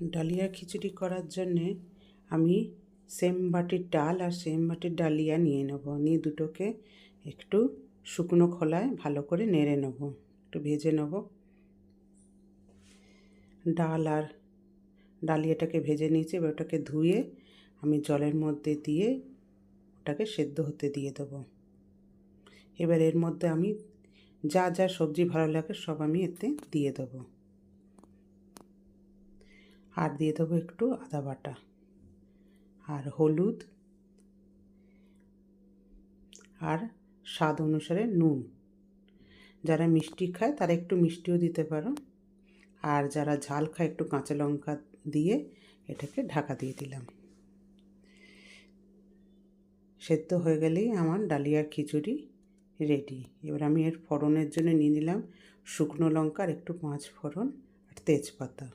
Dahlia খিচুড়ি করার জন্যে আমি সেম বাটির ডাল আর সেম বাটির ডালিয়া নিয়ে নেব। নিয়ে দুটোকে একটু শুকনো খোলায় ভালো করে নেড়ে নেব, একটু ভেজে নেব। ডাল আর ডালিয়াটাকে ভেজে নিয়েছি, এবার ওটাকে ধুয়ে আমি জলের মধ্যে দিয়ে ওটাকে সেদ্ধ হতে দিয়ে দেবো। এবার এর মধ্যে আমি যা যা সবজি ভালো লাগে সব আমি এতে দিয়ে দেবো। আর দিয়ে দেবো একটু আদা বাটা আর হলুদ আর স্বাদ অনুসারে নুন। যারা মিষ্টি খায় তারা একটু মিষ্টিও দিতে পারো, আর যারা ঝাল খায় একটু কাঁচা লঙ্কা দিয়ে এটাকে ঢাকা দিয়ে দিলাম। সেদ্ধ হয়ে গেলেই আমার ডালিয়ার খিচুড়ি রেডি। এবার আমি এর ফোড়নের জন্য নিয়ে নিলাম শুকনো লঙ্কা আর একটু পাঁচ ফোড়ন আর তেজপাতা।